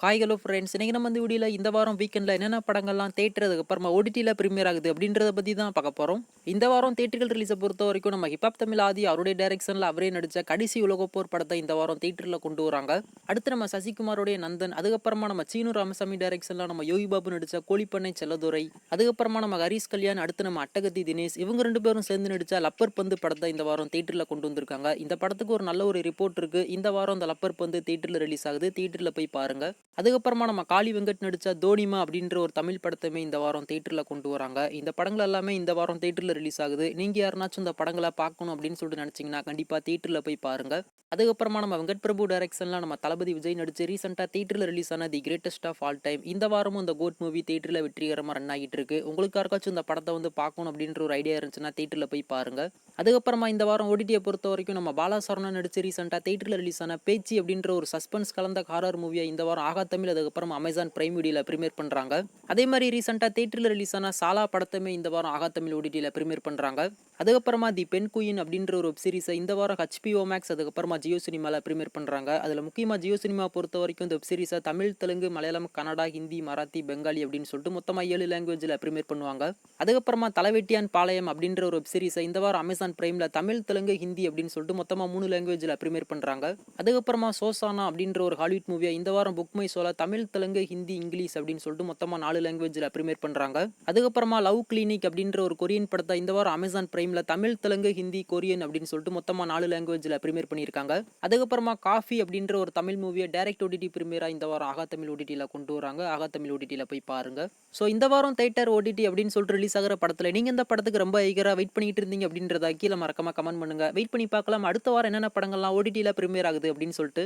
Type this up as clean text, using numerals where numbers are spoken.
Hi hello friends, இன்னைக்கு நம்ம இந்த வீடியோல இந்த வாரம் வீக்கெண்டில் என்னென்ன படங்கள்லாம் தேட்டர் அதுக்கப்புறமா ஓடிடியில் ப்ரீமியர் ஆகுது அப்படின்றத பற்றி தான் பார்க்க போகிறோம். இந்த வாரம் தேட்டர்கள் ரிலீஸை பொறுத்த வரைக்கும் நம்ம ஹிப்ஹாப் தமிழ் ஆதி அவருடைய டைரக்ஷனில் அவரே நடித்த கடைசி உலகப்போர் படத்தை இந்த வாரம் தேட்டரில் கொண்டு வராங்க. அடுத்து நம்ம சசிகுமாரோடைய நந்தன், அதுக்கப்புறமா நம்ம சீனு ராமசாமி டைரக்ஷனில் நம்ம யோகி பாபு நடித்த கோழிப்பண்ணை செல்லதுரை, அதுக்கப்புறமா நம்ம ஹரிஷ் கல்யாண், அடுத்து நம்ம அட்டகத்தி தினேஷ், இவங்க ரெண்டு பேரும் சேர்ந்து நடித்த லப்பர் பந்து படத்தை இந்த வாரம் தேட்டரில் கொண்டு வந்திருக்காங்க. இந்த படத்துக்கு ஒரு நல்ல ஒரு ரிப்போர்ட் இருக்கு. இந்த வாரம் அந்த லப்பர் பந்து தேட்டரில் ரிலீஸ் ஆகுது, தேட்டரில் போய் பாருங்க. அதுக்கப்புறமா நம்ம காளி வெங்கட் நடிச்ச தோனிமா அப்படின்ற ஒரு தமிழ் படத்தையுமே இந்த வாரம் தேட்டரில் கொண்டு வராங்க. இந்த படங்கள் எல்லாமே இந்த வாரம் தேட்டரில் ரிலீஸ் ஆகுது. நீங்க யாருனாச்சும் இந்த படங்களை பார்க்கணும் அப்படின்னு சொல்லிட்டு நினைச்சீங்கன்னா கண்டிப்பா தேட்டரில் போய் பாருங்க. அதுக்கப்புறமா நம்ம வெங்கட் பிரபு டைரக்ஷன்ல நம்ம தளபதி விஜய் நடிச்சு ரீசெண்டாக தேட்டரில் ரிலீஸ் ஆன the greatest of all time. இந்த வாரமும் இந்த கோட் மூவி தேட்டரில் வெற்றிகரமாக ரன் ஆகிட்டு இருக்கு. உங்களுக்கு யாருக்காச்சும் இந்த படத்தை பார்க்கணும் அப்படின்ற ஒரு ஐடியா இருந்துச்சுன்னா தேட்டரில் போய் பாருங்க. அதுக்கப்புறமா இந்த வாரம் ஓடிடியை பொறுத்த வரைக்கும் நம்ம பாலா சரவணன் நடிச்சு ரீசெண்டாக தேட்டரில் ரிலீஸ் ஆன பேச்சு அப்படின்ற ஒரு சஸ்பென்ஸ் கலந்த ஹாரர் மூவியை இந்த வாரம் ஆகா தமிழ் அதுக்கப்புறம் அமேசான் பிரைம் வீடியோவில் ப்ரீமியர் பண்ணுறாங்க. அதே மாதிரி ரீசெண்டாக தேட்டரில் ரிலீஸ் ஆன சாலா படத்தையுமே இந்த வாரம் ஆகா தமிழ் ஓடிடியில் ப்ரீமியர் பண்ணுறாங்க. அதுக்கப்புறமா தி பென் குயின் அப்படின்ற ஒரு வெப் சீரிஸை இந்த வாரம் HBO Max அதுக்கப்புறமா ஜியோ சினிமாவில் ப்ரீமியர் பண்ணுறாங்க. அதில் முக்கியமாக ஜியோ சினிமா பொறுத்த வரைக்கும் இந்த வெப் சீரிஸை தமிழ், தெலுங்கு, மலையாளம், கன்னடா, ஹிந்தி, மராத்தி, பெங்காலி அப்படின்னு சொல்லிட்டு மொத்தமாக 7 லாங்குவேஜில் ப்ரீமியர் பண்ணுவாங்க. அதுக்கப்புறமா தலைவெட்டியான் பாளையம் அப்படின்ற ஒரு வெப் சீரிஸை இந்த வாரம் அமேசான் பிரைமில் தமிழ், தெலுங்கு, ஹிந்தி அப்படின்னு சொல்லிட்டு மொத்தமாக 3 லாங்குவேஜில் ப்ரீமியர் பண்ணுறாங்க. அதுக்கப்புறமா சோசானா அப்படின்ற ஒரு ஹாலிவுட் மூவியை இந்த வாரம் புக் மை ஷோல தமிழ், தெலுங்கு, ஹிந்தி, இங்கிலீஷ் அப்படின்னு சொல்லிட்டு மொத்தமாக 4 லாங்குவேஜில் ப்ரீமியர் பண்ணுறாங்க. அதுக்கப்புறமா லவ் கிளினிக் அப்படின்ற ஒரு கொரியன் படத்தை இந்த வாரம் அமேசான் பிரைமில் தமிழ், தெலுங்கு, ஹிந்தி, கொரியன் அப்படின்னு சொல்லிட்டு மொத்தமாக 4 லாங்குவேஜில் ப்ரீமியர் பண்ணியிருக்காங்க. அதுக்கப்புறமா காஃபி அப்படின்ற ஒரு தமிழ் மூவியை டைரக்ட் ஓடிடி ப்ரீமியரா இந்த வாரம் ஆகா தமிழ் ஓடிடியில் கொண்டு வராங்க. ஆகா தமிழ் ஓடிடியில் போய் பாருங்க. ஸோ இந்த வாரம் தேட்டர் ஓடிடி அப்படின்னு சொல்லிட்டு ரிலீஸ் ஆகிற படத்தில் நீங்கள் இந்த படத்துக்கு ரொம்ப ஈகராக வெயிட் பண்ணிட்டு இருந்தீங்க அப்படின்றத கீழே மறக்காம கமெண்ட் பண்ணுங்க. வெயிட் பண்ணி பார்க்கலாம் அடுத்த வாரம் என்னென்ன படங்கள்லாம் ஓடிடியில் ப்ரீமியர் ஆகுது அப்படின்னு சொல்லிட்டு.